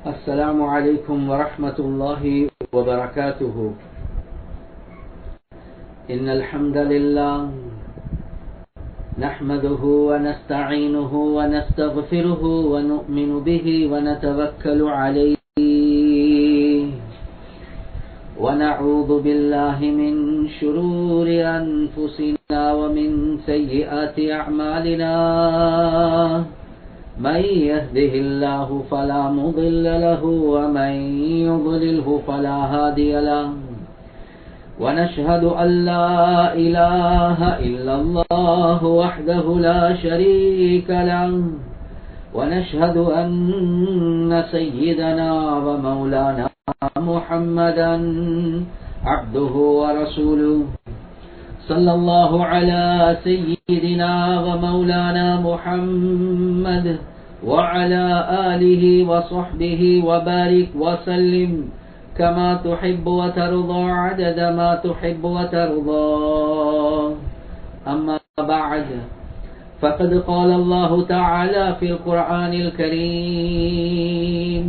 السلام عليكم ورحمة الله وبركاته. إن الحمد لله نحمده ونستعينه ونستغفره ونؤمن به ونتوكل عليه ونعوذ بالله من شرور أنفسنا ومن سيئات أعمالنا. من يهده الله فلا مضل له ومن يضلله فلا هادي له. ونشهد أن لا إله إلا الله وحده لا شريك له. ونشهد أن سيدنا ومولانا محمدا عبده ورسوله. صلى الله على سيدنا ومولانا محمد وعلى آله وصحبه وبارك وسلم كما تحب وترضى عدد ما تحب وترضى. أما بعد، فقد قال الله تعالى في القرآن الكريم: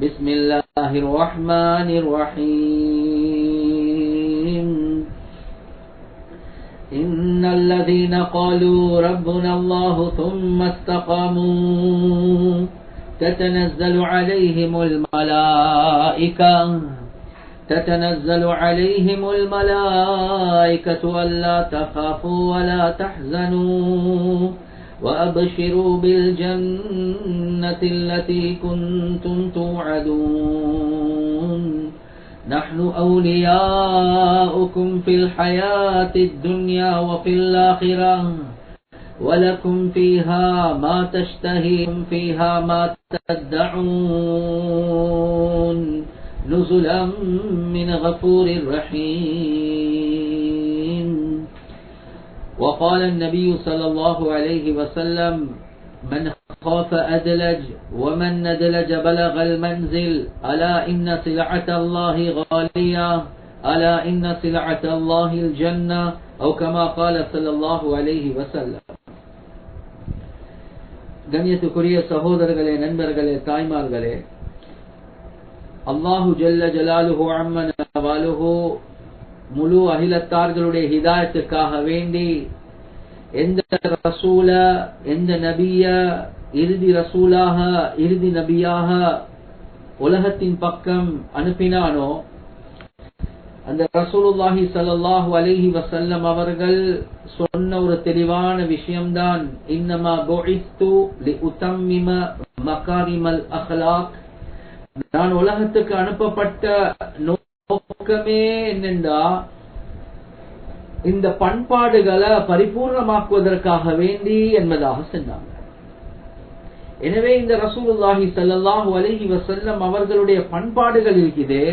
بسم الله الرحمن الرحيم. إن الذين قالوا ربنا الله ثم استقاموا تتنزل عليهم الملائكة ألا تخافوا ولا تحزنوا وأبشروا بالجنة التي كنتم توعدون. نحن أولياؤكم في الحياة الدنيا وفي الآخرة ولكم فيها ما تشتهيكم فيها ما تدعون نزلا من غفور رحيم. وقال النبي صلى الله عليه وسلم: من خاف أدلج ومن ندلج بلغ المنزل. ألا إن سلعة الله غالية، ألا إن سلعة الله الجنة، أو كما قال صلى الله عليه وسلم. கண்ணியத்துக்குரிய சகோதரர்களே, நண்பர்களே, தாய்மார்களே, அல்லாஹு ஜல்ல ஜலாலுஹு அம்ம நவாலுஹு முழு அகிலத்தார்களுடைய ஹிதாயத்துக்காக வேண்டி எந்த ரசூல, எந்த நபிய இறுதி ரசூலாக, இறுதி நபியாக உலகத்தின் பக்கம் அனுப்பினானோ அந்த ரசூலுல்லாஹி ஸல்லல்லாஹு அலைஹி வஸல்லம் அவர்கள் சொன்ன ஒரு தெளிவான விஷயம்தான்: இன்னமா புஇஸ்து லிஉத்தம்மிம மகாரிமல் அக்லாக். நான் உலகத்துக்கு அனுப்பப்பட்ட நோக்கமே என்னென்றா இந்த பண்பாடுகளை பரிபூர்ணமாக்குவதற்காக வேண்டி என்பதாக சொன்னாங்க. எனவே இந்த ரசூலுல்லாஹி ஸல்லல்லாஹு அலைஹி வஸல்லம் அவர்களுடைய பண்பாடுகள் இருக்குதே,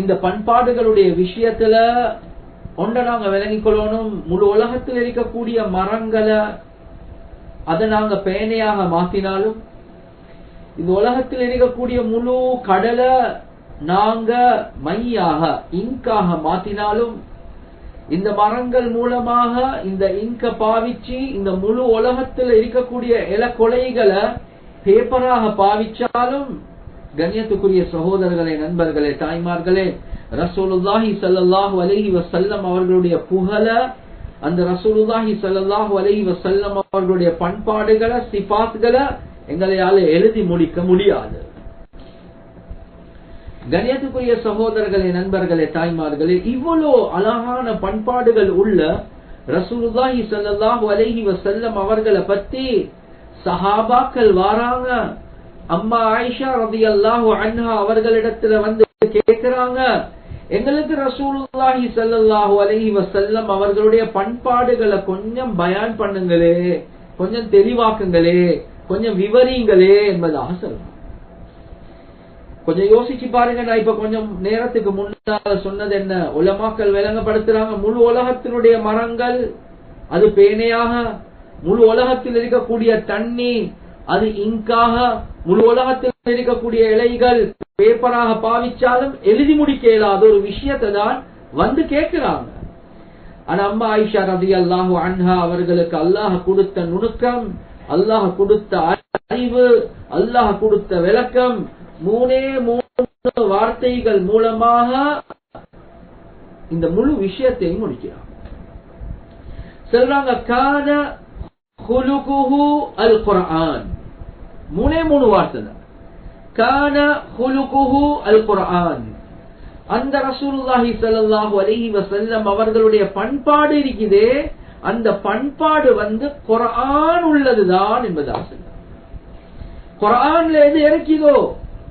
இந்த பண்பாடுகளுடைய விஷயத்துல ஒன்றை நாங்க விளங்கிக் கொள்ளணும். முழு உலகத்தில் இருக்கக்கூடிய மரங்களை அதை நாங்க பேனையாக மாத்தினாலும், இந்த உலகத்தில் இருக்கக்கூடிய முழு கடலை நாங்க மையாக, இங்காக மாத்தினாலும், இந்த மரங்கள் மூலமாக இந்த இங்க பாவிச்சு இந்த முழு உலகத்தில் இருக்கக்கூடிய இலக்கொலைகளை பேப்பராக பாவிச்சாலும், கண்ணியத்துக்குரிய சகோதரர்களே, நண்பர்களே, தாய்மார்களே, ரசூலுல்லாஹி ஸல்லல்லாஹு அலைஹி வஸல்லம் அவர்களுடைய புகழ, அந்த ரசூலுல்லாஹி ஸல்லல்லாஹு அலைஹி வஸல்லம் அவர்களுடைய பண்பாடுகளை, சிபாத்களை எங்களால எழுதி முடிக்க முடியாது. கண்ணியத்துக்குரிய சகோதரர்களே, நண்பர்களே, தாய்மார்களே, இவ்வளவு அழகான பண்பாடுகள் உள்ள ரசூலுல்லாஹி ஸல்லல்லாஹு அலைஹி வஸல்லம் அவர்களை பத்தி சஹாபாக்கள் வாராங்க. அம்மா ஆயிஷா ரலியல்லாஹு அன்ஹா அவர்களிடத்துல வந்து கேக்குறாங்க, எங்களுக்கு ரசூலுல்லாஹி ஸல்லல்லாஹு அலைஹி வஸல்லம் அவர்களுடைய பண்பாடுகளை கொஞ்சம் பயான் பண்ணுங்களே, கொஞ்சம் தெளிவாக்குங்களே, கொஞ்சம் விவரிங்களே என்பதாக சொல்றாங்க. கொஞ்சம் யோசிச்சு பாருங்க. நான் இப்ப கொஞ்சம் நேரத்துக்கு முன்னால சொன்னது என்ன, உலமாக்கள் விளங்கப்படுத்துறாங்க, முழு உலகத்தினுடைய மரங்கள் அது பேனையாக, முழு உலகத்தில் இருக்கக்கூடிய தண்ணி அது இங்காக, முழு உலகத்தில் இருக்கக்கூடிய இலைகள் பேப்பராக பாவிச்சாலும் எழுதி முடிக்க இயலாத ஒரு விஷயத்தை தான் வந்து கேட்கிறாங்க. ஆனா அம்மா ஆயிஷா ரலியல்லாஹு அன்ஹா அவர்களுக்கு அல்லாஹ் கொடுத்த நுணுக்கம், அல்லாஹ் கொடுத்த அறிவு, அல்லாஹ் கொடுத்த விளக்கம், மூணே மூணு வார்த்தைகள் மூலமாக இந்த முழு விஷயத்தையும் முடிக்கிறார். சொல்றாங்க கான குலுகுஹு அல் குர்ஆன். மூணே மூணு வார்த்தை தான். கான குலுகுஹு அல் குர்ஆன். அந்த ரசூலுல்லாஹி ஸல்லல்லாஹு அலைஹி வஸல்லம் அவர்களுடைய பண்பாடு இருக்குதே, அந்த பண்பாடு குர்ஆன் உள்ளதுதான் என்பதாக சொல்றாங்க. குர்ஆன்ல எது இருக்குதோ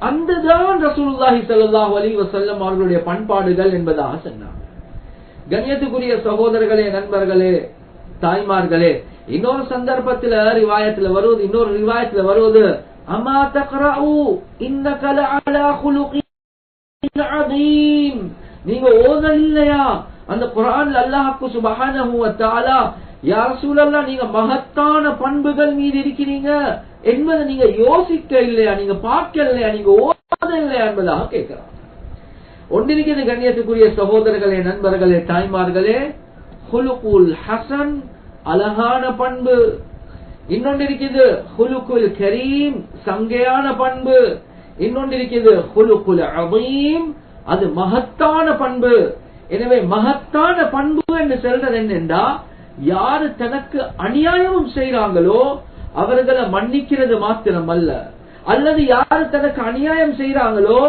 அந்ததான் ரசூலுல்லாஹி ஸல்லல்லாஹு அலைஹி வஸல்லம் அவர்களுடைய பண்பாடுகள் என்பதாக சொன்னாங்க. கண்ணியத்துக்குரிய சகோதரர்களே, நண்பர்களே, தாய்மார்களே, இன்னொரு சந்தர்ப்பத்தில் ரிவாயத்துல வருவது, இன்னொரு ரிவாயத்துல வருவது, அமா தக்ரஉ இன்னக லஅலா குலுகின் அதீம். நீங்க ஓதல் இல்லையா அந்த குர்ஆன்ல அல்லாஹ் சுப்ஹானஹு வ தஆலா, யா ரசூலல்லாஹ் நீங்க மகத்தான பண்புகள் மீது இருக்கிறீங்க என்பதை நீங்க யோசிக்க இல்லையா, நீங்க பார்க்க இல்லையா, நீங்க ஓத இல்லையா என்பதாக கேட்கிறார். ஒன்றிருக்கிறது கண்ணியத்துக்குரிய சகோதரர்களே, நண்பர்களே, தாய்மார்களே, ஹுலுகுல் ஹசன், அழகான பண்பு. இன்னொன்று இருக்குது ஹுலுகுல் கரீம், சங்கையான பண்பு. இன்னொன்று இருக்குது ஹுலுகுல் அதீம், அது மகத்தான பண்பு. எனவே மகத்தான பண்பு என்று சொல்றது என்னென்றா, யாரு தனக்கு அநியாயமும் செய்யறாங்களோ அவர்களை மன்னிக்கிறது மாத்திரம் அல்ல, அல்லது யாரு தனக்கு அநியாயம் செய்யறாங்களோ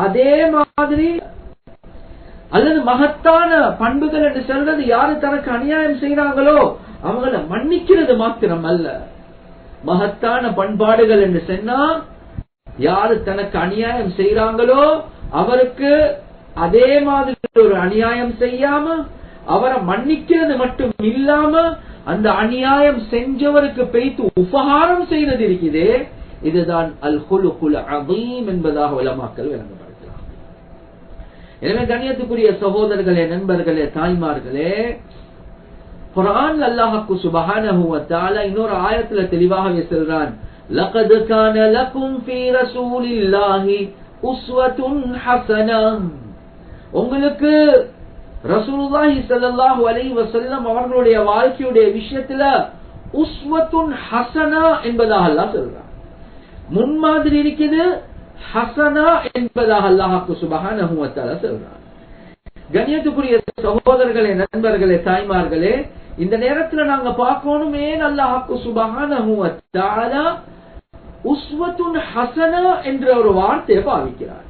அதே மாதிரி, அல்லது மகத்தான பண்புகள் என்று சொல்றது யாரு தனக்கு அநியாயம் செய்யறாங்களோ அவங்களை மன்னிக்கிறது மாத்திரம் அல்ல. மகத்தான பண்பாடுகள் என்று சொன்னா, யாரு தனக்கு அநியாயம் செய்யறாங்களோ அவருக்கு அதே மாதிரி ஒரு அநியாயம் செய்யாம அவரை மன்னிக்கிறது மட்டும் இல்லாம அந்த அநியாயம் செஞ்சவருக்கு பெய்து உபகாரம் செய்வது இருக்குது. இதுதான் அல் குலுகுல் அதீம் என்பதாக உலமாக்கள் விளங்கப்படுத்துகிறார். எனவே கண்ணியத்துக்குரிய சகோதரர்களே, நண்பர்களே, தாய்மார்களே, குர்ஆன் அல்லாஹ் சுப்ஹானஹு வ தஆலா இன்னொரு ஆயத்துல தெளிவாகவே சொல்றான், லகத் கான லகும் ஃபீ ரசூலில்லாஹி உஸ்வத்துன் ஹஸனஹ். உங்களுக்கு ரசூலுல்லாஹி ஸல்லல்லாஹு அலைஹி வஸல்லம் அவர்களுடைய வாழ்க்கையுடைய விஷயத்துல உஸ்வத்துன் ஹஸனா என்பதாக அல்லாஹ் சொல்றான். முன்மாதிரி இருக்குது, ஹஸனா என்பதாக அல்லாஹ் சுப்ஹானஹு வ தஆலா சொல்றான். கண்ணியத்துக்குரிய சகோதரர்களே, நண்பர்களே, தாய்மார்களே, இந்த நேரத்துல நாங்க பார்க்கணும், ஏன் அல்லாஹ் சுப்ஹானஹு வ தஆலா உஸ்வத்துன் ஹஸனா என்ற ஒரு வார்த்தையை பாவிக்கிறார்.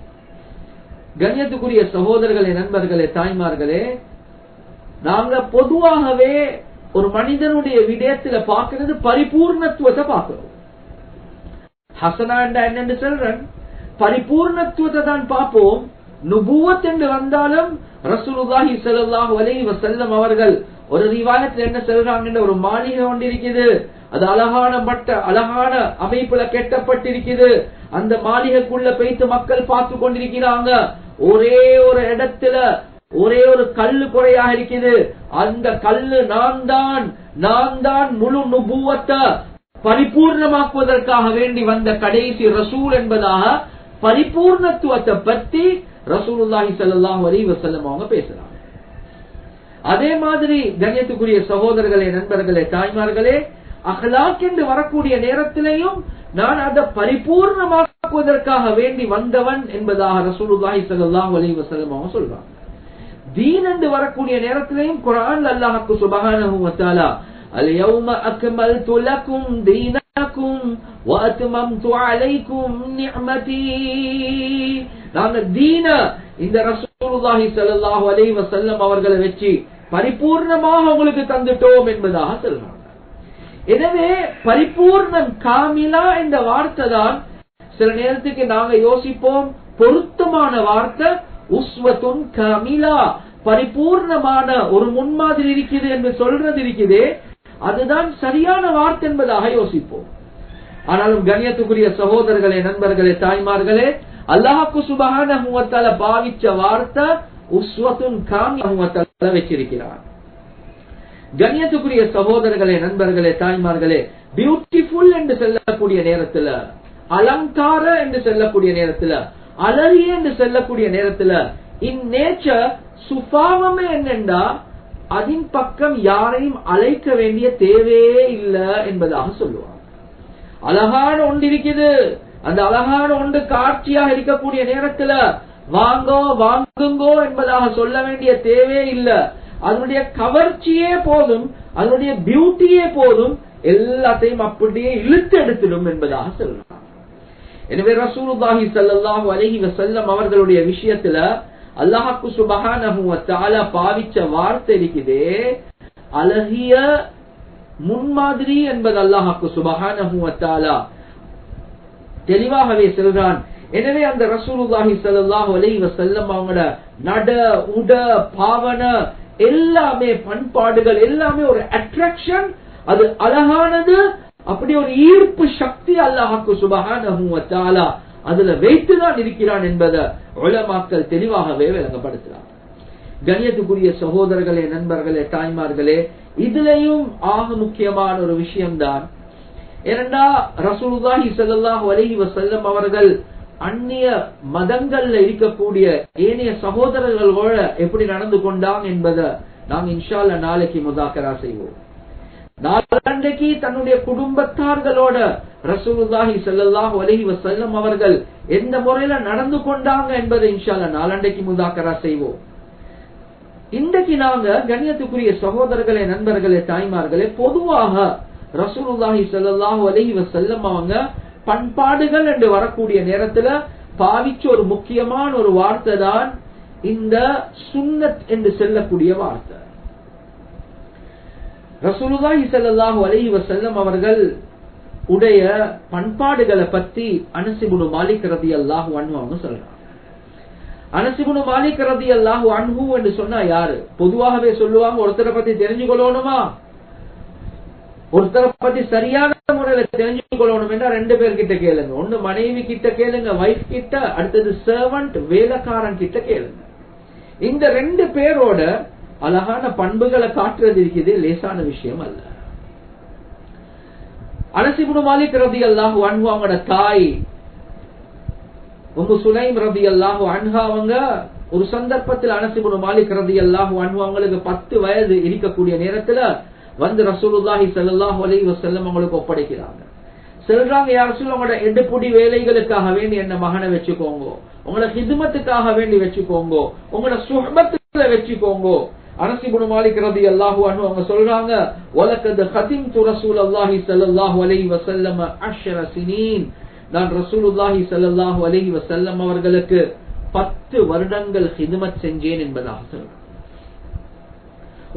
கண்ணியத்துக்குரிய சகோதரர்களே, நண்பர்களே, தாய்மார்களே, நாங்க பொதுவாகவே ஒரு மனிதனுடைய விடயத்துல பார்க்கிறது பரிபூர்ணத்துவத்தை பார்க்கிறோம். ஹசனா என்று சொல்றேன், பரிபூர்ணத்துவத்தை தான் பார்ப்போம். நுபுவத் என்று வந்தாலும் ரசூலுல்லாஹி ஸல்லல்லாஹு அலைஹி வஸல்லம் அவர்கள் ஒரு ரிவாயத்துல என்ன சொல்றாங்க, ஒரு மாளிகை கொண்டிருக்குது, அது அழகான அமைப்புல கட்டப்பட்டிருக்குது. அந்த மாளிகைக்குள்ள போய்த்து மக்கள் பார்த்து கொண்டிருக்கிறாங்க. ஒரே ஒரு இடத்துல ஒரே ஒரு கல்லு குறையாக இருக்குது. அந்த கல்லு நான் தான் முழு நுபுவத்தை பரிபூர்ணமாக்குவதற்காக வேண்டி வந்த கடைசி ரசூல் என்பதாக பரிபூர்ணத்துவத்தை பற்றி ரசூலுல்லாஹி ஸல்லல்லாஹு அலைஹி வஸல்லம் அவங்க பேசுறாங்க. அதே மாதிரி கண்ணியத்துக்குரிய சகோதரர்களே, நண்பர்களே, தாய்மார்களே, அஹ்லாக் என்று வரக்கூடிய நேரத்திலேயும் நான் அதை பரிபூர்ணமாக்குவதற்காக வேண்டி வந்தவன் என்பதாக ரசூலுல்லாஹி ஸல்லல்லாஹு அலைஹி வஸல்லம் அவங்க சொல்றாங்க. தீன் என்று வரக்கூடிய நேரத்திலேயும் குர்ஆன் அல்லாஹ் சுப்ஹானஹு வ தஆலா அல்-யௌம அக்மல்து லகும் தீனக்கும் வ அத்மம்து அலைக்கும் நிஅமதி, நாங்க தீன இந்த ரசூலுல்லாஹி ஸல்லல்லாஹு அலைஹி வஸல்லம் அவர்களை வச்சு பரிபூர்ணமாக உங்களுக்கு தந்துட்டோம் என்பதாக சொல்றாங்க. எனவே பரிபூர்ணம், காமிலா என்ற வார்த்தை தான் சில நேரத்துக்கு நாங்க யோசிப்போம், பொருத்தமான வார்த்தை உஸ்வத்துன் காமிலா, பரிபூர்ணமான ஒரு முன்மாதிரி இருக்குது என்று சொல்றது இருக்குது, அதுதான் சரியான வார்த்தை என்பதாக யோசிப்போம். ஆனாலும் கண்ணியத்துக்குரிய சகோதரர்களே, நண்பர்களே, தாய்மார்களே, அல்லாஹ் சுப்ஹானஹு வ தஆலா பாவிச்ச வார்த்தை உஸ்வத்துன் காமிலா வச்சிருக்கிறார். கண்ணியத்துக்குரிய சகோதரர்களே, நண்பர்களே, தாய்மார்களே, பியூட்டிஃபுல் என்று சொல்லக்கூடிய நேரத்துல, அலங்கார என்று சொல்லக்கூடிய நேரத்துல, அலறிய என்று சொல்லக்கூடிய நேரத்துல, இன் நேச்சர் சுபாவமே என்னென்றா அதன் பக்கம் யாரையும் அழைக்க வேண்டிய தேவையே இல்லை என்பதாக சொல்லுவாங்க. அழகான ஒன்று இருக்குது, அந்த அழகான ஒன்று காட்சியாக இருக்கக்கூடிய நேரத்துல வாங்கோ வாங்குங்கோ என்பதாக சொல்ல வேண்டிய தேவையே இல்ல. அதனுடைய கவர்ச்சியே போதும், அதனுடைய பியூட்டியே போதும், எல்லாத்தையும் அப்படியே இழுத்து எடுத்திடும் என்பதாக சொல்றாங்க. எனவே ரசூலுல்லாஹி ஸல்லல்லாஹு அலைஹி வஸல்லம் அவர்களுடைய விஷயத்துல அல்லாஹ் சுப்ஹானஹு வ தஆலா பாவிச்ச வார்த்தை இருக்குதே அழகிய முன்மாதிரி என்பது அல்லாஹ் சுப்ஹானஹு வ தஆலா தெளிவாகவே சொல்றான். எனவே அந்த ரசூலுல்லாஹி ஸல்லல்லாஹு அலைஹி வஸல்லம் அவங்களோட நட உட பாவன எல்லாமே பண்பாடுகள் எல்லாமே ஒரு அட்ராக்ஷன், அது அழகானது, அப்படி ஒரு ஈர்ப்பு சக்தி அல்லாஹ் சுப்ஹானஹு வ தஆலா அதுல வைத்துதான் இருக்கிறான் என்பதை உலமாக்கள் தெளிவாகவே விளங்கப்படுத்துறாங்க. கண்ணியத்துக்குரிய சகோதரர்களே, நண்பர்களே, தாய்மார்களே, இதுலயும் ஆக முக்கியமான ஒரு விஷயம்தான். ஏனென்றா ரசூலுல்லாஹி ஸல்லல்லாஹு அலைஹி வஸல்லம் அவர்கள் அந்நிய மதங்கள்ல இருக்கக்கூடிய ஏனைய சகோதரர்களோட எப்படி நடந்து கொண்டாங்க என்பதை நாம் இன்ஷா அல்லாஹ் நாளைக்கு முதாக்கரா செய்வோம். நாளைக்கு தன்னுடைய குடும்பத்தார்களோட ரசூலுல்லாஹி ஸல்லல்லாஹு அலைஹி வஸல்லம் அவர்கள் எந்த முறையில நடந்து கொண்டாங்க என்பதை இன்ஷா அல்லாஹ் நாளைக்கு முதாக்கரா செய்வோம். இன்றைக்கு நாங்க கண்ணியத்துக்குரிய சகோதரர்களே, நண்பர்களே, தாய்மார்களே, பொதுவாக ரசூலுல்லாஹி ஸல்லல்லாஹு அலைஹி வஸல்லம் அவங்க பண்பாடுகள் என்று வரக்கூடிய நேரத்துல பாவிச்ச ஒரு முக்கியமான ஒரு வார்த்தை தான் இந்த சுன்னத் என்று சொல்லக்கூடிய வார்த்தை. ரசூலுல்லாஹி ஸல்லல்லாஹு அலைஹி வஸல்லம் அவர்கள் உடைய பண்பாடுகளை பத்தி அனஸ் இப்னு மாலிக் ரலியல்லாஹு அன்ஹு அவங்க சொல்றாங்க. அனஸ் இப்னு மாலிக் ரலியல்லாஹு அன்ஹு என்று சொன்னா யாரு? பொதுவாகவே சொல்லுவாங்க, ஒருத்தரை பத்தி தெரிஞ்சு கொள்ளணுமா, ஒருத்தரை பத்தி சரியான முறையில தெரிஞ்சு கொள்ளணும் என்றா ரெண்டு பேர்கிட்ட கேளுங்க. ஒன்னு மனைவி கிட்ட கேளுங்க, வைஃப் கிட்ட, அடுத்தது சர்வன்ட் வேலைக்காரன் கிட்ட கேளுங்க. இந்த ரெண்டு பேரோட அழகான பண்புகளை காட்டுறது இருக்குது லேசான விஷயம் அல்ல. அனஸ் இப்னு மாலிக் ரலியல்லாஹு அன்ஹு அவங்களோட தாய் உம்மு சுலைம் ரலியல்லாஹு அன்ஹா அவங்க ஒரு சந்தர்ப்பத்தில் அனஸ் இப்னு மாலிக் ரலியல்லாஹு அன்ஹு அவங்களுக்கு 10 வயது இருக்கக்கூடிய நேரத்துல வந்து ரசூலுல்லாஹி ஸல்லல்லாஹு அலைஹி வஸல்லம் அவங்களுக்கு ஒப்படைக்கிறாங்க. சொல்றாங்க, யா ரசூல், உங்களோட எடுப்புடி வேலைகளுக்காக வேண்டி என்ன மகனை வச்சுக்கோங்க, உங்களோட ஹிதுமத்துக்காக வேண்டி வச்சுக்கோங்க, உங்களோட சுஹ்பத்துல வச்சுக்கோங்க. அனஸ் இப்னு மாலிக் ரலியல்லாஹு அன்ஹு அவங்க சொல்றாங்க, வலகத் கதிம்து ரசூலுல்லாஹி ஸல்லல்லாஹு அலைஹி வஸல்லம் 10 சினீன், நான் ரசூலுல்லாஹி ஸல்லல்லாஹு அலைஹி வஸல்லம் அவர்களுக்கு 10 வருடங்கள் ஹிதுமத் செஞ்சேன் என்பதாக சொல்றாங்க.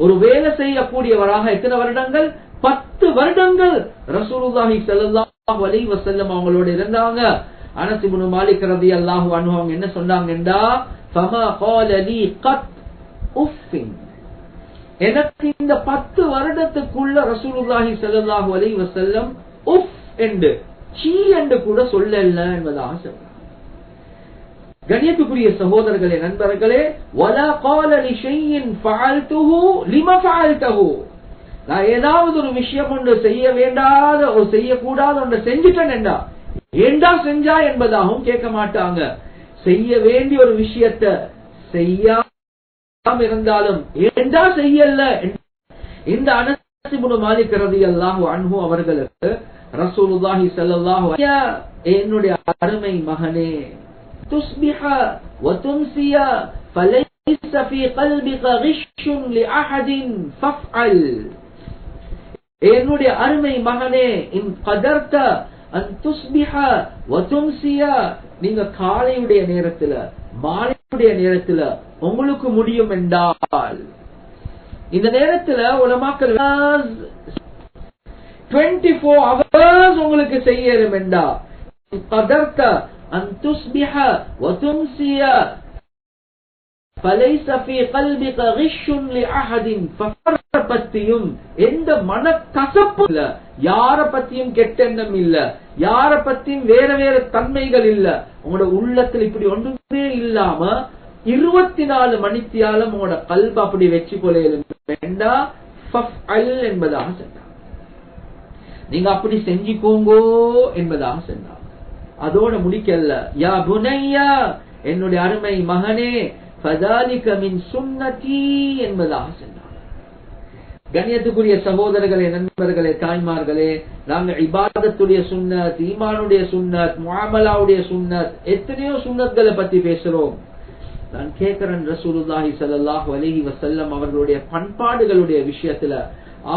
ஒரு வேலை செய்யக்கூடியவராக எத்தனை வருடங்கள்? 10 வருடங்கள் ரசூலுல்லாஹி ஸல்லல்லாஹு அலைஹி வஸல்லம் அவங்களோட இருந்தாங்க. அனஸ் இப்னு மாலிக் ரலியல்லாஹு அன்ஹு அவங்க என்ன சொன்னாங்கண்டா, ஃபமா قال لي قط உஃப், எனக்கு இந்த 10 வருடத்துக்குள்ள ரசூலுல்லாஹி ஸல்லல்லாஹு அலைஹி வஸல்லம் உஃப் என்று சீ என்று கூட சொல்லல என்பதாக சொல்றாங்க. கண்ணியத்துக்குரிய சகோதரர்களே, நண்பர்களே, வலா قال لشيء فعلته لما فعلته, நான் ஏதாவது ஒரு விஷயம் ஒன்று செய்ய வேண்டாத ஒரு செய்யக்கூடாத ஒன்று செஞ்சுட்டேன் என்றா ஏண்டா செஞ்சா என்பதாகவும் கேட்க மாட்டாங்க. செய்ய வேண்டிய ஒரு விஷயத்தை செய்யாம இருந்தாலும் ஏண்டா செய்யல. இந்த அனஸ் இப்னு மாலிக் ரலியல்லாஹு அன்ஹு அவர்களுக்கு ரசூலுல்லாஹி ஸல்லல்லாஹு அலைஹி வஸல்லம், என்னுடைய அருமை மகனே, تصبح وتمسي فليس في قلبك غش لأحد فافعل, என்னுடைய அருமை மகனே, இன் قدرت أن تصبح وتمسي, நீங்க காலையுடைய நேரத்துல மாலையுடைய நேரத்துல உங்களுக்கு முடியும் என்றால், இந்த நேரத்துல உலமாக்கள் 24 hours உங்களுக்கு செய்யணும் என்றா, قدرت أن تصبح وتمسي فليس في قلبك غش لأحد, பத்தியும் எந்த மனக்கசப்பும் இல்ல, யார பத்தியும் கெட்டெண்ணம் இல்ல, யார பத்தியும் வேற வேற தன்மைகள் இல்ல, உங்களோட உள்ளத்துல இப்படி ஒன்றுமே இல்லாம 24 மணித்தியாலும் உங்களோட கல்ப அப்படி வச்சு கொள்ள என்பதாக சொன்னாங்க. நீங்க அப்படி செஞ்சுக்கோங்கோ என்பதாக சொன்னாங்க. அதோட முடிக்கல, யா புனையா, என்னுடைய அருமை மகனே, ஃபதாலிக மின் சுன்னதி என்பதாக சொன்னாங்க. கண்ணியத்துக்குரிய சகோதரர்களே, நண்பர்களே, தாய்மார்களே, நாங்க இபாதத்துடைய சுன்னத், ஈமானுடைய சுன்னத், முஆமலாவுடைய சுன்னத், எத்தனையோ சுன்னத்களை பத்தி பேசுறோம். நான் கேட்கிறேன், ரசூலுல்லாஹி ஸல்லல்லாஹு அலைஹி வஸல்லம் அவர்களுடைய பண்பாடுகளுடைய விஷயத்துல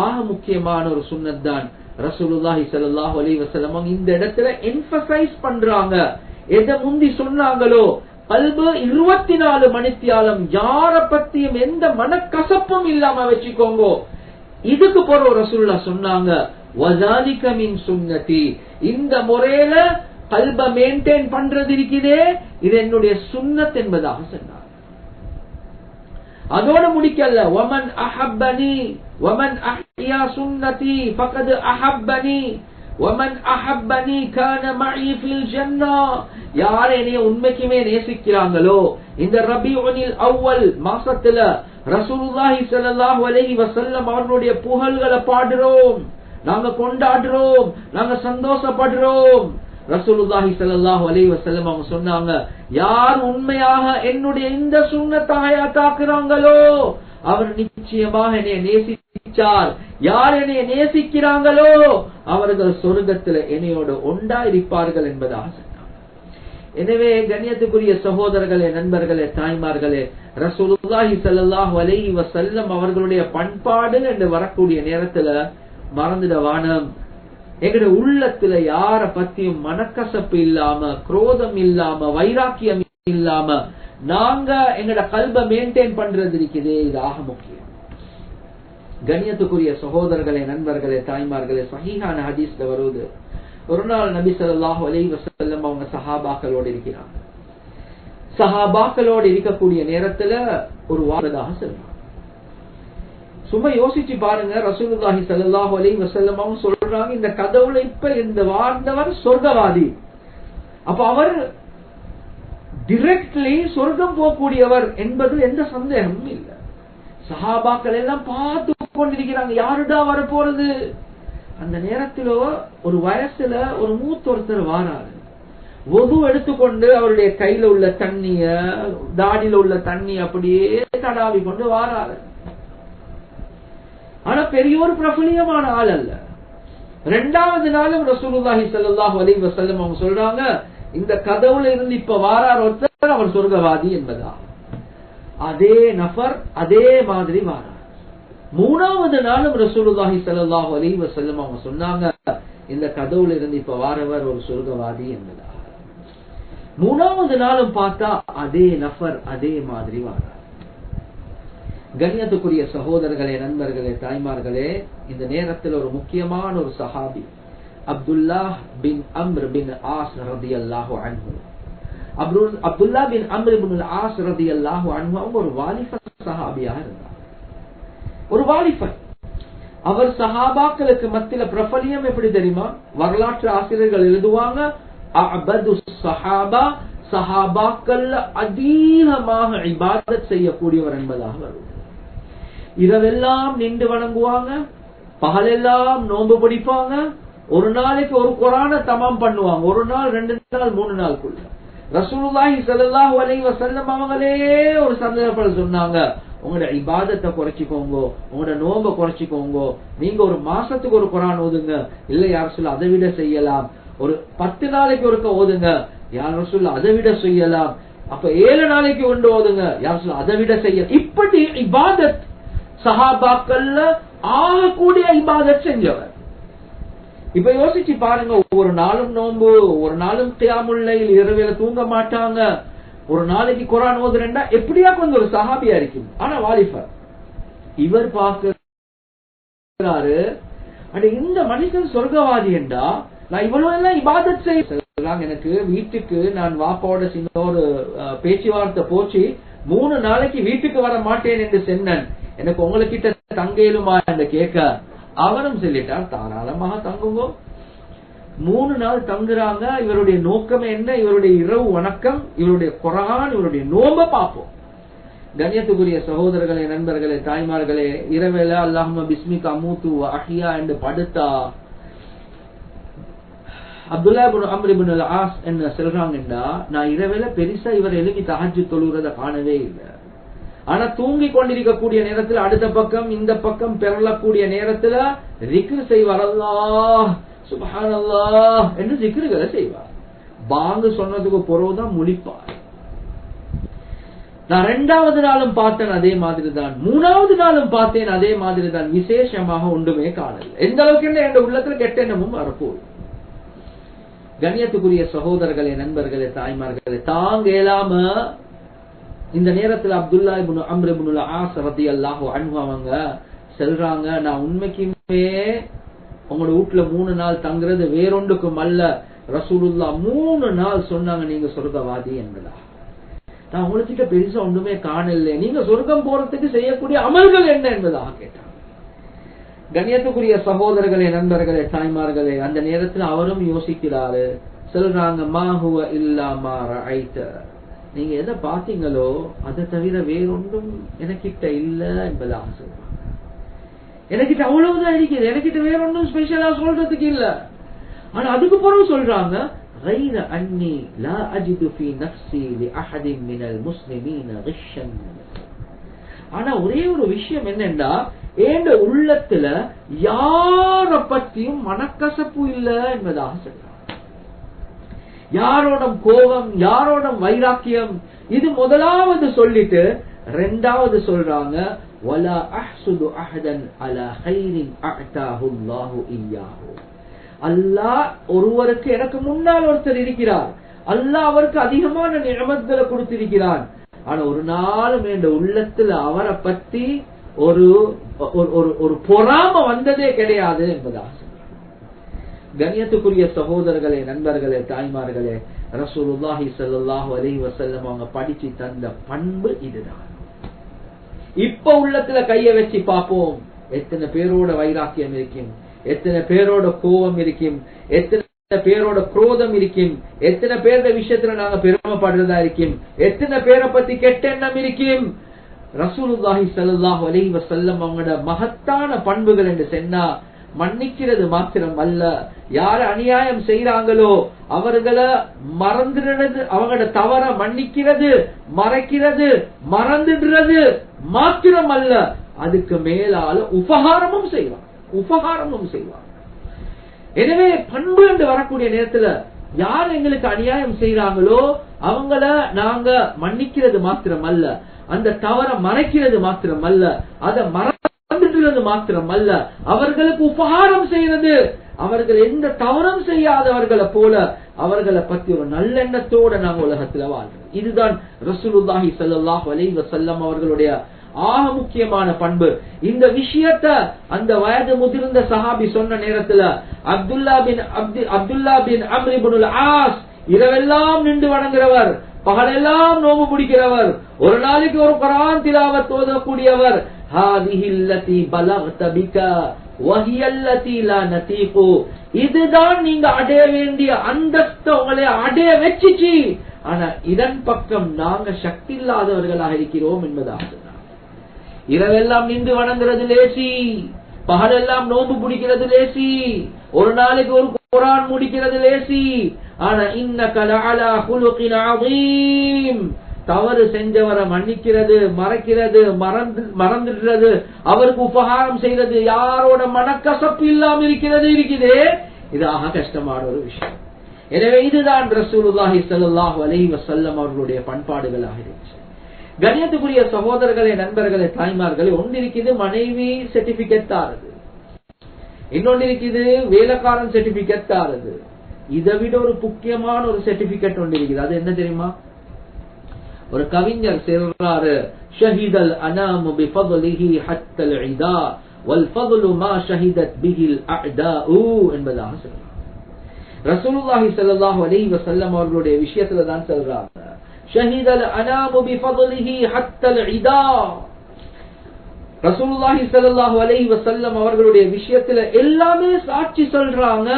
ஆக முக்கியமான ஒரு சுன்னத் தான் ரசூலுல்லாஹி ஸல்லல்லாஹு அலைஹி வஸல்லம் இந்த இடத்துல எம்பசைஸ் பண்றாங்க. எதை முந்தி சொன்னாங்களோ, கல்பு 24 மணித்தியாலம் யார பத்தியும் எந்த மனக்கசப்பும் இல்லாம வச்சுக்கோங்க. இதுக்கு போற ரசூலுல்லாஹ் சொன்னாங்க, வஸாலிக மின் சுன்னதி, இந்த முறையில கல்ப மெயின்டைன் பண்றது இருக்குதே, இது என்னுடைய சுன்னத் என்பதாக சொன்னார். அதோட முடிக்கல, வமன் அஹப்பனி வமன் அஹ்யா சுன்னதி ஃபகத் அஹப்பனி வமன் அஹப்பனி கான மஇ ஃபில் ஜன்னah. யார் என்னைய உண்மைக்குமே நேசிக்கிறாங்களோ, இந்த ரபீஉல் அவ்வல் மாசத்துல ரசூலுல்லாஹி ஸல்லல்லாஹு அலைஹி வஸல்லம் அவர்களுடைய புகழ்களை பாடுறோம், நாங்க கொண்டாடுறோம், நாங்க சந்தோஷப்படுறோம். ரசூலுல்லாஹி ஸல்லல்லாஹு அலைஹி வஸல்லம் அவங்க சொன்னாங்க, யார் உண்மையாக என்னுடைய இந்த சுன்னத்தை ஹயாத்தாக்குறாங்களோ அவர் நிச்சயமாக என்னை நேசிச்சார். யார் என்னை நேசிக்கிறாங்களோ அவர்கள் சொர்க்கத்தில் என்னையோடு ஒன்றா இருப்பார்கள் என்பதாக சொன்னாங்க. எனவே கண்ணியத்துக்குரிய சகோதரர்களே, நண்பர்களே, தாய்மார்களே, ரசூலுல்லாஹி ஸல்லல்லாஹு அலைஹி வஸல்லம் அவர்களுடைய பண்பாடு என்று வரக்கூடிய நேரத்துல மறந்துடவானம், எங்களுடைய உள்ளத்துல யார பத்தியும் மனக்கசப்பு இல்லாம, குரோதம் இல்லாம, வைராக்கியம் இல்லாம நாங்க எங்கட கல்ப மெயின்டைன் பண்றது இருக்குதே, இது ஆக முக்கியம். கண்ணியத்துக்குரிய சகோதரர்களே, நண்பர்களே, தாய்மார்களே, சஹீஹான ஹதீஸ்ல வருவது, ஒரு நாள் நபி ஸல்லல்லாஹு அலைஹி வஸல்லம் அவங்க சஹாபாக்களோடு இருக்கிறாங்க. சஹாபாக்களோடு இருக்கக்கூடிய நேரத்துல ஒரு வார்த்தையாக சொல்றாங்க. சும்மா யோசிச்சு பாருங்க, ரசூலுல்லாஹி ஸல்லல்லாஹு அலைஹி வஸல்லம் அவங்க சொல்றாங்க, இந்த கதவுல இப்ப இந்த வாழ்ந்தவர் சொர்க்கவாதி. அப்ப அவர் டிரெக்ட்லி சொர்க்கம் போகக்கூடியவர் என்பது எந்த சந்தேகமும் இல்லை. சஹாபாக்கள் எல்லாம் பார்த்து கொண்டிருக்கிறாங்க, யாருடா வர போறது. அந்த நேரத்தில் ஒரு வயசுல ஒரு மூத்த ஒருத்தர் வாராரு. ஒது எடுத்துக்கொண்டு அவருடைய கையில உள்ள தண்ணிய, தாடியில உள்ள தண்ணி அப்படியே தடாவி கொண்டு வாராரு. ஆனா பெரிய ஒரு பிரபலியமான ஆள் அல்ல. இரண்டாவது நாளும் ரசூலுல்லாஹி ஸல்லல்லாஹு அலைஹி வஸல்லம் அவங்க சொல்றாங்க, இந்த கதவுல இருந்து இப்ப வாரார் ஒருத்தர், அவர் சொர்க்கவாதி என்பதா. அதே நபர் அதே மாதிரி வாரார். மூணாவது நாளும் ரசூலுல்லாஹி ஸல்லல்லாஹு அலைஹி வஸல்லம் அவங்க சொன்னாங்க, இந்த கதவுல இருந்து இப்ப வாரவர் ஒரு சொர்க்கவாதி என்பதா. மூணாவது நாளும் பார்த்தா அதே நபர் அதே மாதிரி வாரார். கண்ணியத்துக்குரிய சகோதரர்களே, நண்பர்களே, தாய்மார்களே, இந்த நேரத்தில் ஒரு முக்கியமான ஒரு சஹாபி அப்துல்லாஹ் பின் அம்ர் பின் ஆஸ் ரலியல்லாஹு அன்ஹு. அப்துல்லாஹ் பின் அம்ர் பின் ஆஸ் ரலியல்லாஹு அன்ஹு அவங்க ஒரு வாலிபர் சஹாபியாக இருந்தார். ஒரு வாலிபர். அவர் சஹாபாக்களுக்கு மத்தியில பிரபலியம் எப்படி தெரியுமா? வரலாற்று ஆசிரியர்கள் எழுதுவாங்க, அஅபது ஸஹாபா, சஹாபாக்கள் அதிகமாக இபாதத் செய்யக்கூடியவர் என்பதாக வருது. இரவெல்லாம் நின்று வணங்குவாங்க, பகலெல்லாம் நோன்பு பிடிப்பாங்க, ஒரு நாளைக்கு ஒரு குர்ஆனை தமாம் பண்ணுவாங்க, ஒரு நாள் 2 நாள் 3 நாளுக்குள்ள. ரசூலுல்லாஹி ஸல்லல்லாஹு அலைஹி வஸல்லம் அவங்களே ஒரு சந்தர்ப்பத்தில் சொன்னாங்க, உங்களோட இபாதத்தை குறைச்சிக்கோங்க, உங்களோட நோன்பை குறைச்சிக்கோங்க, நீங்க ஒரு மாசத்துக்கு ஒரு குர்ஆன் ஓதுங்க, இல்ல யார் சொல்ல அதை விட செய்யலாம், ஒரு 10 நாளைக்கு ஒருக்க ஓதுங்க, யார் சொல்ல அதை விட செய்யலாம், அப்ப 7 நாளைக்கு ஒன்று ஓதுங்க, யார் சொல்ல அதை விட செய்ய. இப்படி இபாதத் சஹாபாக்கள்ல ஆகக்கூடிய இபாதத் செஞ்சவர். இப்ப யோசிச்சு பாருங்க, ஒவ்வொரு நாளும் நோன்பு, ஒவ்வொரு நாளும் கியாமுல் லைல், இரவில தூங்க மாட்டாங்க, ஒரு நாளைக்கு குர்ஆன் ஓதுறேன்டா எப்படியா கொஞ்சம் ஒரு சஹாபியா இருக்கும். ஆனா வாலிபர் இவர் பார்க்கிறாரு, இந்த மனுஷன் சொர்க்கவாதி என்றா நான் இவ்வளவு எல்லாம் இபாதத் செய்யலாம். எனக்கு வீட்டுக்கு நான் வாப்பாவோட சின்ன ஒரு பேச்சுவார்த்தை போச்சு, 3 நாளைக்கு வீட்டுக்கு வர மாட்டேன் என்று சொன்னேன், எனக்கு உங்ககிட்ட தங்கையிலுமா என்று கேட்க அவரும் சொல்லிட்டார், தாராளமாக தங்குங்க. 3 நாள் தங்குறாங்க. இவருடைய நோக்கம் என்ன? இவருடைய இரவு வணக்கம், இவருடைய குர்ஆன், இவருடைய நோன்பை பார்ப்போம். கண்ணியத்துக்குரிய சகோதரர்களே, நண்பர்களே, தாய்மார்களே, இரவேல அல்லாஹும்ம பிஸ்மிக அமூது வ அஹ்யா என்று படுத்தா அப்துல்லாஹ் இப்னு அம்ர் இப்னு அல்-ஆஸ் என்ன சொல்றாங்கன்னா, நான் இரவேல பெருசா இவர் எழுப்பி தஹஜ்ஜுத் தொழுகிறத காணவே இல்லை. ஆனா தூங்கி கொண்டிருக்கக்கூடிய நேரத்தில் அடுத்த பக்கம் இந்த பக்கம் பெறலக்கூடிய நேரத்துல zikr செய்வார். அல்லாஹ் சுப்ஹானல்லாஹ் என்று zikர்களை செய்வார். பாங்கு சொன்னதுக்கு பிறகுதான் முழிப்பார். நான் 2வது நாளும் பார்த்தேன் அதே மாதிரி தான், 3வது நாளும் பார்த்தேன் அதே மாதிரி தான். விசேஷமாக ஒன்றுமே காணல. எந்த அளவுக்கு என்ன என் உள்ளத்துல கெட்ட எண்ணமும் வரப்போகுது. கண்ணியத்துக்குரிய சகோதரர்களே, நண்பர்களே, தாய்மார்களே, தாங்க இயலாம இந்த நேரத்தில் அப்துல்லா இப்னு அம்ர் இப்னுல் ஆஸ் ரலியல்லாஹு அன்ஹு அவங்க சொல்றாங்க, நான் உண்மைக்குமே உங்களோட வீட்டுல 3 நாள் தங்குறது வேறொன்றுக்கும் அல்ல. ரசூலுல்லாஹ் 3 நாள் சொன்னாங்க நீங்க சொர்க்கவாதி என்பதா. நான் உங்ககிட்ட பெருசா ஒன்றுமே காணல, நீங்க சொர்க்கம் போறதுக்கு செய்யக்கூடிய அமல்கள் என்ன என்பதாக கேட்டாங்க. கண்ணியத்துக்குரிய சகோதரர்களே, நண்பர்களே, தாய்மார்களே, அந்த நேரத்தில் அவரும் யோசிக்கிறாரு. சொல்றாங்க, மா ஹுவ இல்லா மா ரஅய்த, நீங்க எதை பாத்தீங்களோ அதை தவிர வேறொன்றும் எனக்கிட்ட இல்ல என்பதாக சொல்றாங்க. எனக்கிட்ட அவ்வளவுதான் இருக்குது, எனக்கிட்ட வேறொன்றும் ஸ்பெஷலா சொல்றதுக்கு இல்ல. ஆனா அதுக்கு பிறகு சொல்றாங்க, غير أني لا أجد في نفسي لأحد من المسلمين غشا. ஆனா ஒரே ஒரு விஷயம் என்னன்னா, ஏண்ட உள்ளத்துல யார பத்தியும் மனக்கசப்பு இல்ல என்பதாக சொல்றாங்க. யாரோட கோபம், யாரோட வைராக்கியம், இது முதலாவது சொல்லிட்டு 2வது சொல்றாங்க, ولا أحسد أحدا على خير أعطاه الله إياه. அல்லாஹ் ஒருவருக்கு, எனக்கு முன்னால் ஒருத்தர் இருக்கிறார், அல்லாஹ் அவருக்கு அதிகமான நிஅமத்களை கொடுத்திருக்கிறான். ஆனா ஒரு நாளும் என் உள்ளத்துல அவரை பத்தி ஒரு பொறாம வந்ததே கிடையாது என்பதாக. கண்ணியத்துக்குரிய சகோதரர்களே, நண்பர்களே, தாய்மார்களே, ரசூலுல்லாஹி ஸல்லல்லாஹு அலைஹி வஸல்லம் அவங்க படிச்சு தந்த பண்பு இதுதான். இப்ப உள்ளத்துல கைய வச்சு பார்ப்போம், எத்தனை பேரோட வைராக்கியம் இருக்கும், எத்தனை பேரோட கோபம் இருக்கும், எத்தனை பேரோட குரோதம் இருக்கும், எத்தனை பேரோட விஷயத்துல நாங்க பெருமைப்படுறதா இருக்கும், எத்தனை பேரை பத்தி கெட்ட எண்ணம் இருக்கும். ரசூலுல்லாஹி ஸல்லல்லாஹு அலைஹி வஸல்லம் அவங்களோட மகத்தான பண்புகள் என்று சொன்னா, மன்னிக்கிறது மாத்திரம் அல்ல, யார அநியாயம் செய்யறாங்களோ அவர்களை மறந்துடுறது, அவங்களோட தவற மன்னிக்கிறது, மறைக்கிறது, மறந்துடுறது மாத்திரம் அல்ல, அதுக்கு மேலால உபகாரமும் செய்வார். எனவே பண்பு என்று வரக்கூடிய நேரத்துல யார் எங்களுக்கு அநியாயம் செய்யறாங்களோ அவங்கள நாங்க மன்னிக்கிறது மாத்திரம் அல்ல, அந்த தவற மறைக்கிறது மாத்திரம் அல்ல, அதை மறந்துடுறது மாத்திரம் அல்ல, அவர்களுக்கு உபகாரம் செய்யறது, அவர்கள் எந்த தவறும் செய்யாதவர்களை போல அவர்களை பத்தி ஒரு நல்லெண்ணத்தோட நாங்க உலகத்துல வாழ்றோம். இதுதான் ரசூலுல்லாஹி ஸல்லல்லாஹு அலைஹி வஸல்லம் அவர்களுடைய ஆக முக்கியமான பண்பு. இந்த விஷயத்த அந்த வயது முதிர்ந்த சஹாபி சொன்ன நேரத்துல அப்துல்லா பின் அம்ர் இப்னுல் ஆஸ் இரவெல்லாம் நின்று வணங்குறவர், பகலெல்லாம் நோம்பு பிடிக்கிறவர், ஒரு நாளைக்கு ஒரு குர்ஆன் திலாவத் ஓதக்கூடியவர். ஹாதிஹி அல்லதி பலக்த பிக வஹிய அல்லதி லா நதீகு, இதுதான் நீங்க அடைய வேண்டிய அந்தஸ்து உங்களை அடைய வெச்சிச்சு, ஆனா இதன் பக்கம் நாங்க சக்தி இல்லாதவர்களாக இருக்கிறோம் என்பதாக. இரவெல்லாம் நின்று வணங்குறது லேசி, பகலெல்லாம் நோம்பு பிடிக்கிறது லேசி, ஒரு நாளைக்கு ஒரு குர்ஆன் முடிக்கிறது லேசி, ஆனா இன்னக லஅலா குலுகின் அதீம், தவறு செஞ்சவரை மன்னிக்கிறது, மறைக்கிறது, மறந்துடுறது, அவருக்கு உபகாரம் செய்யறது, யாரோட மனக்கசப்பு இல்லாம இருக்குதே, இது ஆக கஷ்டமான ஒரு விஷயம். எனவே இதுதான் ரசூலுல்லாஹி ஸல்லல்லாஹு அலைஹி வஸல்லம் அவர்களுடைய பண்பாடுகளாக இருந்துச்சு. கண்ணியத்துக்குரிய சகோதரர்களே, நண்பர்களே, தாய்மார்களே, ஒன்று இருக்குது மனைவி சர்டிபிகேட் தாரது, இன்னொன்று இருக்குது வேலைக்காரன் சர்டிபிகேட் தாரது. இதை விட ஒரு முக்கியமான ஒரு சர்டிபிகேட் ஒன்று இருக்குது. அது என்ன தெரியுமா? ஒரு கவிஞர் சொல்றாரு, ஷஹீதல் அனாமு பிஃபضலிஹி ஹத்தல் இதா வல் ஃபضலு மா ஷஹீதத் பிஹில் அஅதாஉ என்பதாக சொல்றார். ரசூலுல்லாஹி ஸல்லல்லாஹு அலைஹி வஸல்லம் அவர்களுடைய விஷயத்துல தான் சொல்றாங்க, ஷஹீதல் அனாமு பிஃபضலிஹி ஹத்தல் இதா. ரசூலுல்லாஹி ஸல்லல்லாஹு அலைஹி வஸல்லம் அவர்களுடைய விஷயத்துல எல்லாமே சாட்சி சொல்றாங்க,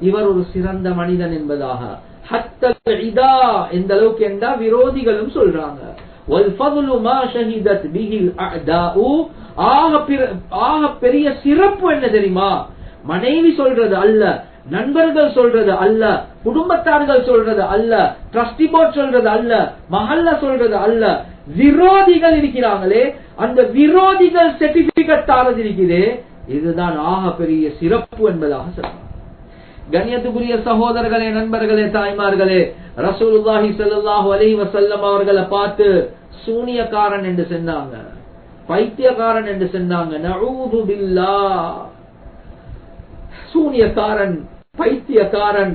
இவர் ஒரு சிறந்த மனிதன் என்பதாக. ஹத்தல் இதா எந்த அளவுக்கு என்றா விரோதிகளும் சொல்றாங்க. வல் ஃபضலு மா ஷஹீதத் பிஹில் அஅதாஉ, ஆக பெரிய சிறப்பு என்ன தெரியுமா? மனைவி சொல்றது அல்ல, நண்பர்கள் சொல்றது அல்ல, குடும்பத்தார்கள் சொல்றது அல்ல, ட்ரஸ்டி போர்ட் சொல்றது அல்ல, மஹல்ல சொல்றது அல்ல, விரோதிகள் இருக்கிறாங்களே, அந்த விரோதிகள் சர்டிபிகேட் தாரது இருக்குது. இதுதான் ஆக பெரிய சிறப்பு என்பதாக சொல்றாங்க. கண்ணியத்துக்குரிய சகோதரர்களே, நண்பர்களே, தாய்மார்களே, ரசூலுல்லாஹி ஸல்லல்லாஹு அலைஹி வஸல்லம் அவர்களை பார்த்து சூனியக்காரன் என்று சொன்னாங்க, பைத்தியக்காரன் என்று சொன்னாங்க. நஊது பில்லாஹ். சூனியக்காரன், பைத்தியக்காரன்.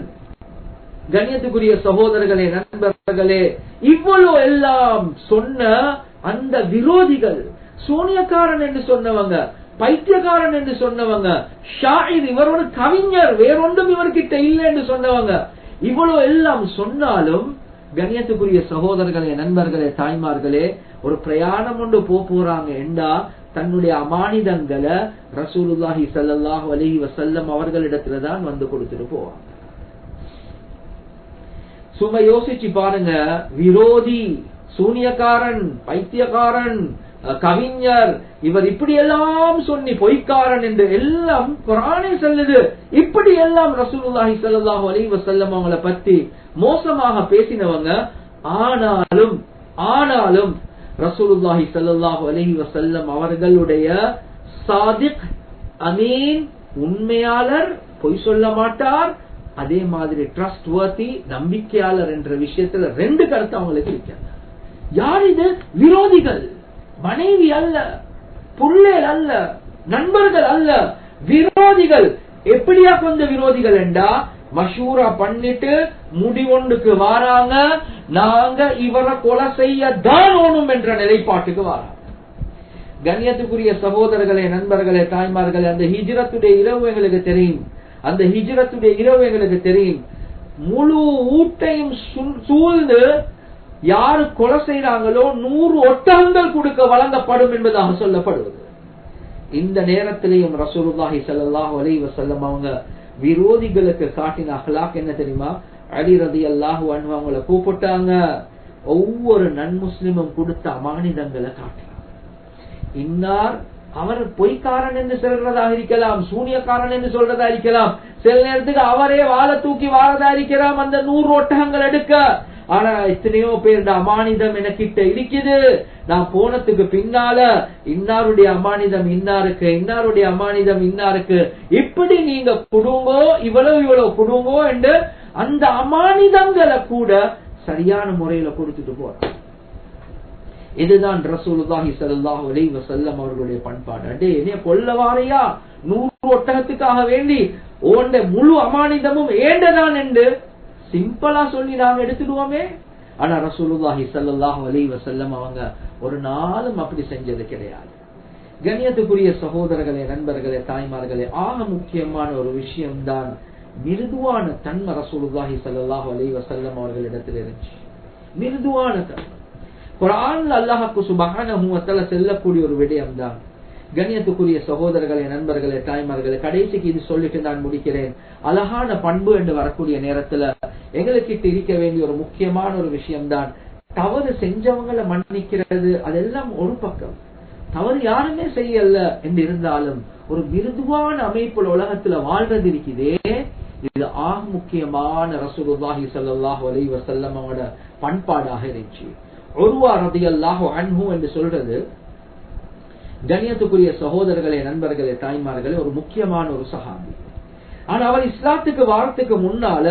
கண்ணியத்துக்குரிய சகோதரர்களே, நண்பர்களே, இவ்வளவு எல்லாம் சொன்ன அந்த விரோதிகள், சூனியக்காரன் என்று சொன்னவங்க, பைத்தியக்காரன் என்று சொன்னவங்க, ஷாயிர், இவர் ஒரு கவிஞர், வேறொன்றும் இவர்கிட்ட இல்லை என்று சொன்னவங்க, இவ்வளவு எல்லாம் சொன்னாலும் கண்ணியத்துக்குரிய சகோதரர்களே, நண்பர்களே, தாய்மார்களே, ஒரு பிரயாணம் ஒன்று போறாங்க என்றா தன்னுடைய அமானிதங்களை ரசூலுல்லாஹி ஸல்லல்லாஹு அலைஹி வஸல்லம் அவர்களிடத்துல தான் வந்து கொடுத்துட்டு போவாங்க. சும்மா யோசிச்சு பாருங்க, விரோதி, சூனியக்காரன், பைத்தியக்காரன், கவிஞர், இவர் இப்படி எல்லாம் சொல்லி பொய்க்காரன் என்று எல்லாம் குர்ஆனே சொல்லுது. இப்படி எல்லாம் ரசூலுல்லாஹி ஸல்லல்லாஹு அலைஹி வஸல்லம் அவங்களை பத்தி மோசமாக பேசினவங்க. ஆனாலும் ரசூலுல்லாஹி ஸல்லல்லாஹு அலைஹி வஸல்லம் அவர்களுடைய சாதிக், அமீன், உண்மையாளர், பொய் சொல்ல மாட்டார், அதே மாதிரி ட்ரஸ்ட் வர்த்தி, நம்பிக்கையாளர் என்ற விஷயத்துல ரெண்டு கருத்து அவங்களுக்கு இருக்காங்க. யார் இது? விரோதிகள். மனைவி அல்ல, புள்ளேல் அல்ல, நண்பர்கள் அல்ல, விரோதிகள். எப்படியா கொஞ்சம் விரோதிகள் என்றா மஷூரா பண்ணிட்டு முடிவொன்றுக்கு வாராங்க, நாங்க இவரை கொலை செய்ய தானோனும் என்ற நிலைப்பாட்டுக்கு வாராங்க. கண்ணியத்துக்குரிய சகோதரர்களே, நண்பர்களே, தாய்மார்களே, அந்த ஹிஜ்ரத்துடைய இரவு எங்களுக்கு தெரியும். அந்த ஹிஜ்ரத்துடைய இரவு எங்களுக்கு தெரியும். முழு ஊட்டையும் சூழ்ந்து யாரு கொலை செய்யறாங்களோ 100 ஒட்டகங்கள் கொடுக்க வழங்கப்படும் என்பதாக சொல்லப்படுவது. இந்த நேரத்திலேயும் ரசூலுல்லாஹி ஸல்லல்லாஹு அலைஹி வஸல்லம் அவங்க விரோதிகளுக்கு காட்டின அக்லாக் என்ன தெரியுமா? அலி ரலியல்லாஹு அன்ஹு அவங்களை கூப்பிட்டாங்க, ஒவ்வொரு நன்முஸ்லிமும் கொடுத்த அமானிதங்களை காட்டினாங்க. இன்னார் அவர் பொய்க்காரன் என்று சொல்றதாக இருக்கலாம், சூனியக்காரன் என்று சொல்றதா இருக்கலாம், சில நேரத்துக்கு அவரே வாழை தூக்கி வாழதா இருக்கலாம் அந்த 100 ஒட்டகங்கள் எடுக்க. ஆனா எத்தனையோ பேர் அமானிதம் எனக்கிட்ட இருக்குது, நான் போனதுக்கு பின்னால இன்னாருடைய அமானிதம் இன்னாருக்கு, இன்னாருடைய அமானிதம் இன்னாருக்கு, இப்படி நீங்க குடுங்கோ, இவ்வளவு குடுங்கோ என்று அந்த அமானிதங்களை கூட சரியான முறையில கொடுத்துட்டு போறாங்க. இதுதான் ரசூலுல்லாஹி ஸல்லல்லாஹு அலைஹி வஸல்லம் அவர்களுடைய பண்பாடு. அடே என்ன கொல்லவாரையா 100 ஒட்டகத்துக்காக வேண்டி ஓண்ட முழு அமானிதமும் ஏண்டதான் என்று சிம்பிளா சொல்லி நாங்க எடுத்துடுவோமே. ஆனா ரசூலுல்லாஹி ஸல்லல்லாஹு அலைஹி வஸல்லம் அவங்க ஒரு நாளும் அப்படி செஞ்சது கிடையாது. கண்ணியத்துக்குரிய சகோதரர்களே, நண்பர்களே, தாய்மார்களே, ஆக முக்கியமான ஒரு விஷயம்தான் மிருதுவான தன்மை ரசூலுல்லாஹி ஸல்லல்லாஹு அலைஹி வஸல்லம் அவர்களிடத்தில் இருந்துச்சு. மிருதுவான தன்மை குர்ஆன்ல அல்லாஹ் சுப்ஹானஹு வ தஆலா சொல்லக்கூடிய ஒரு விடயம் தான். கண்ணியத்துக்குரிய சகோதரர்களே, நண்பர்களே, தாய்மார்களே, கடைசிக்கு இது சொல்லிட்டு நான் முடிக்கிறேன். அழகான பண்பு என்று வரக்கூடிய நேரத்துல எங்களுக்கு இருக்க வேண்டிய ஒரு முக்கியமான ஒரு விஷயம்தான் தவறு செஞ்சவங்களை மன்னிக்கிறது. அதெல்லாம் ஒரு பக்கம், தவறு யாருமே செய்யல என்று இருந்தாலும் ஒரு மிருதுவான அமைப்புல உலகத்துல வாழ்றது இருக்குதே, இது ஆக முக்கியமான ரசூலுல்லாஹி ஸல்லல்லாஹு அலைஹி வஸல்லம் அவரோட பண்பாடாக இருந்துச்சு. உர்வா ரலியல்லாஹு அன்ஹு என்று சொல்றது, கண்ணியத்துக்குரிய சகோதரர்களே, நண்பர்களே, தாய்மார்களே, ஒரு முக்கியமான ஒரு சஹாபி. ஆனா அவர் இஸ்லாத்துக்கு வாரத்துக்கு முன்னால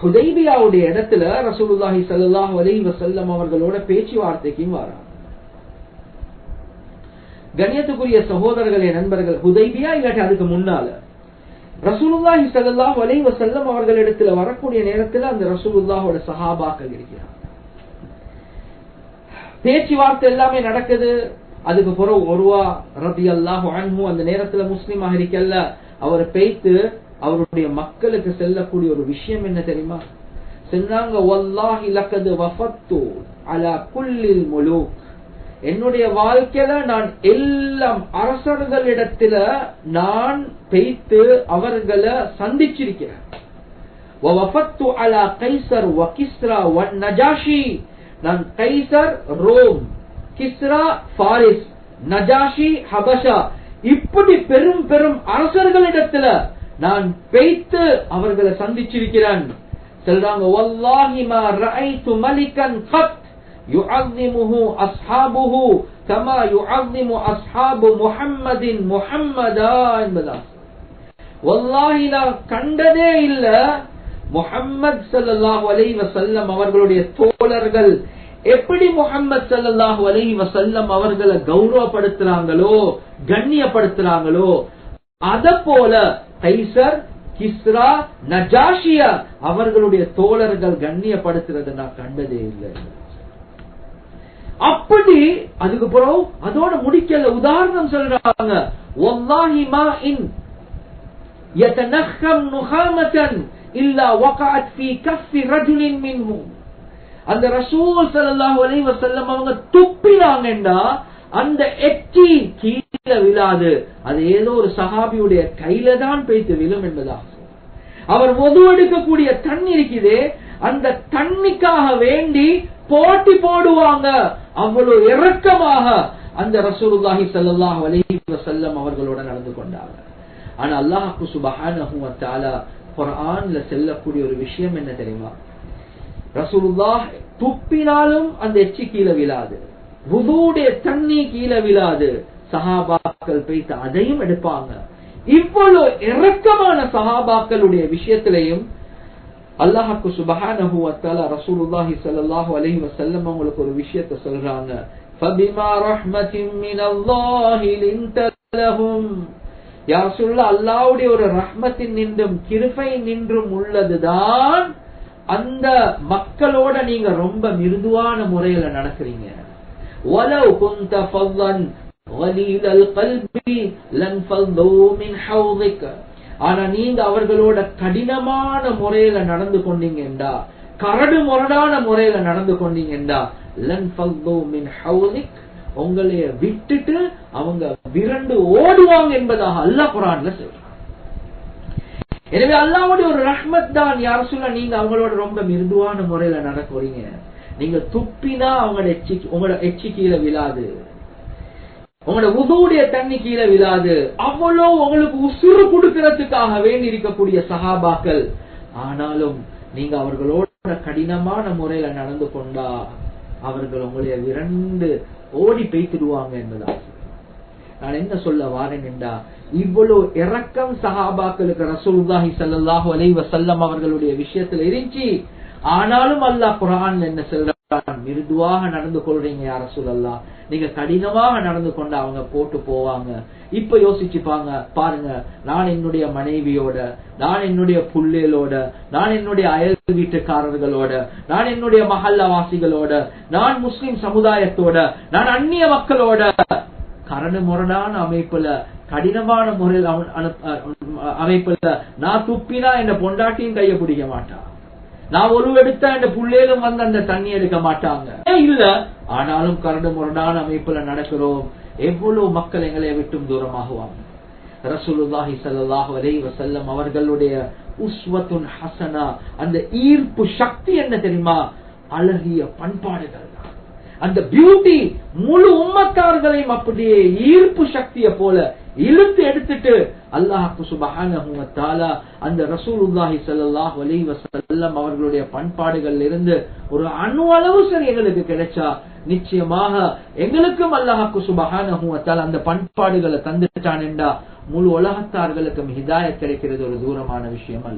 ஹுதைபியாவுடைய இடத்துல ரசூலுல்லாஹி ஸல்லல்லாஹு அலைஹி வஸல்லம் அவர்களோட பேச்சுவார்த்தைக்கும் வராங்க. கண்ணியத்துக்குரிய சகோதரர்களே, நண்பர்கள், ஹுதைபியா இல்லாட்டி அதுக்கு முன்னால ரசூலுல்லாஹி ஸல்லல்லாஹு அலைஹி வஸல்லம் அவர்களிடத்துல வரக்கூடிய நேரத்துல அந்த ரசூலுல்லாஹோட சஹாபாக்கள் இருக்கிறாங்க. பேச்சுவார்த்தை எல்லாமே நடக்குது. அதுக்கு பிறகு உர்வா ரலியல்லாஹு அன்ஹு அந்த நேரத்துல முஸ்லிமாக இருக்கல்ல, அவர் பேய்த்து அவருடைய மக்களுக்கு செல்லக்கூடிய ஒரு விஷயம் என்ன தெரியுமா? சொன்னாங்க, வல்லாஹி லக்கத் வஃபத்து அலா குல்லில் முலூக், என்னுடைய வாழ்க்கையில நான் எல்லாம் அரசர்களிடத்துல நான் பேய்த்து அவர்களை சந்திச்சிருக்கிறேன். வஃபத்து அலா கைசர் வ கிஸ்ரா வ நஜாஷி, நான் கைசர் ரோம், கிஸ்ரா பாரிஸ், நஜாஷி ஹபஷா, இப்படி பெரும் பெரும் அரசர்களிடத்துல நான் பேய்த்து அவர்களை சந்திச்சிருக்கிறேன். சொல்றாங்க, வல்லாஹி மா ரஅய்து மலிகன் கத், யுஅஸ்ஸிமுஹு அஸ்ஹாபுஹு கமா யுஅஸ்ஸிமு அஸ்ஹாபு முஹம்மதின் முஹம்மதா என்பதாக. வல்லாஹி நான் கண்டதே இல்ல முஹம்மது ஸல்லல்லாஹு அலைஹி வஸல்லம் அவர்களுடைய தோழர்கள் எப்படி முஹம்மது ஸல்லல்லாஹு அலைஹி வஸல்லம் அவர்களை கௌரவப்படுத்துறாங்களோ கண்ணியப்படுத்துறாங்களோ அத போல கைசர் கிஸ்ரா நஜாஷிய அவர்களுடைய தோழர்கள் கண்ணியப்படுத்துறதை நான் கண்டதே இல்லை. அப்படி அதுக்கப்புறம் அதோட முடிக்கல உதாரணம் சொல்றாங்க. வல்லாஹி மா இன் யதனஹம் நுஹாமதன் இல்லா வகஅத் ஃபீ கஃபி ரஜுலின் மின்ஹும். அந்த ரசூல் ஸல்லல்லாஹு அலைஹி வஸல்லம் அவங்க துப்பினாங்கடா அந்த எச்சி கீழே விழாது, அது ஏதோ ஒரு சஹாபியுடைய கையில தான் பேய்த்து விழும் என்பதாக. அவர் வுது எடுக்கக்கூடிய தண்ணி இருக்குதே அந்த தண்ணிக்காக வேண்டி போட்டி போடுவாங்க, அவ்வளவு இரக்கமாக அந்த ரசூலுல்லாஹி ஸல்லல்லாஹு அலைஹி வஸல்லம் அவர்களோட நடந்து கொண்டாங்க. ஆனா அல்லாஹ் சுப்ஹானஹு வ தஆலா குர்ஆன்ல சொல்லக்கூடிய ஒரு விஷயம் என்ன தெரியுமா? ரசூலுல்லாஹ் துப்பினாலும் அந்த எச்சி கீழே விழாது, வுதுவுடைய தண்ணி கீழே விழாது, சஹாபாக்கள் போய்த்து அதையும் எடுப்பாங்க. இவ்வளவு இரக்கமான சஹாபாக்களுடைய விஷயத்திலையும் அல்லாஹ் சுப்ஹானஹு வ தஆலா ரசூலுல்லாஹி ஸல்லல்லாஹு அலைஹி வஸல்லம் அவங்களுக்கு ஒரு விஷயத்தை சொல்றாங்க. ஃபபிமா ரஹ்மத்தின் மினல்லாஹி லின்த லஹும். யா ரசூலுல்லாஹ், அல்லாஹ்வுடைய ஒரு ரஹ்மத்தின் நின்றும் கிருபை நின்றும் உள்ளதுதான் அந்த மக்களோட நீங்க ரொம்ப மிருதுவான முறையில நடக்கிறீங்க. வலவ் குன்த ஃபல்லன் கலீலல் கல்பி லன்ஃபல்லூ மின் ஹௌதிக. ஆனா நீங்க அவர்களோட கடினமான முறையில நடந்து கொண்டீங்கடா, கரடு முரடான முறையில நடந்து கொண்டீங்கடா, லன்ஃபல்லூ மின் ஹௌதிக், உங்களைய விட்டுட்டு அவங்க விரண்டு ஓடுவாங்க என்பதாக அல்லாஹ் குர்ஆன்ல சொல்றான். எனவே அல்லாஹ்வுடைய ஒரு ரஹ்மத் தான் யா ரசூலுல்லாஹ், நீங்க அவங்களோட ரொம்ப மிருதுவான முறையில நடக்கிறீங்க. நீங்க துப்பினா உங்களோட எச்சி கீழே விழாது, உங்களோட வுதுவுடைய தண்ணி கீழே விழாது. அவ்வளவு உங்களுக்கு உசுறு கொடுக்கிறதுக்காக வேண்டி இருக்கக்கூடிய சஹாபாக்கள். ஆனாலும் நீங்க அவர்களோட கடினமான முறையில நடந்து கொண்டா அவர்கள் உங்களைய விரண்டு ஓடி பேய்த்திடுவாங்க என்பதா. நான் என்ன சொல்ல வாரேன் என்றா, இவ்வளவு இரக்கம் சஹாபாக்களுக்கு ரசூலுல்லாஹி ஸல்லல்லாஹு அலைஹி வஸல்லம் அவர்களுடைய விஷயத்துல இருந்துச்சு. ஆனாலும் அல்லாஹ் குர்ஆன்ல என்ன சொல்றான்? மிருதுவாக நடந்து கொள்றீங்க யா ரசூலல்லாஹ், நீங்க கடினமாக நடந்து கொண்டு அவங்க போட்டு போவாங்க. இப்ப யோசிச்சுப்பாங்க பாருங்க, நான் என்னுடைய மனைவியோட, நான் என்னுடைய புள்ளேலோட, நான் என்னுடைய அயல் வீட்டுக்காரர்களோட, நான் என்னுடைய மஹல்லவாசிகளோட, நான் முஸ்லிம் சமுதாயத்தோட, நான் அந்நிய மக்களோட கரடு முரடான அமைப்புல கடினமான முறையில் அமைப்புல நான் துப்பினா என் பொண்டாட்டியும் கைய பிடிக்க மாட்டான், நான் ஒரு எடுத்தா என் புள்ளேலும் வந்து அந்த தண்ணி எடுக்க மாட்டாங்க இல்ல. ஆனாலும் கரடு முரடான அமைப்புல நடக்கிறோம். எவ்வளவு மக்கள் எங்களை விட்டும் தூரமாகுவாங்க. ரசூலுல்லாஹி ஸல்லல்லாஹு அலைஹி வஸல்லம் அவர்களுடைய உஸ்வத்துன் ஹஸனா, அந்த ஈர்ப்பு சக்தி என்ன தெரியுமா? அழகிய பண்பாடுகள், அந்த பியூட்டி முழு உம்மத்தார்களையும் அப்படியே ஈர்ப்பு சக்தியை போல இழுத்து எடுத்துட்டு அல்லாஹ் சுப்ஹானஹு வ தஆலா அந்த ரசூலுல்லாஹி ஸல்லல்லாஹு அலைஹி வஸல்லம் அவர்களுடைய பண்பாடுகள் இருந்து ஒரு அணு அளவு சரி எங்களுக்கு கிடைச்சா நிச்சயமாக எங்களுக்கும் அல்லாஹ் சுப்ஹானஹு வ தஆலா அந்த பண்பாடுகளை தந்துட்டான் என்றா முழு உலகத்தார்களுக்கும் ஹிதாயத் கிடைக்கிறது ஒரு தூரமான விஷயம் அல்ல.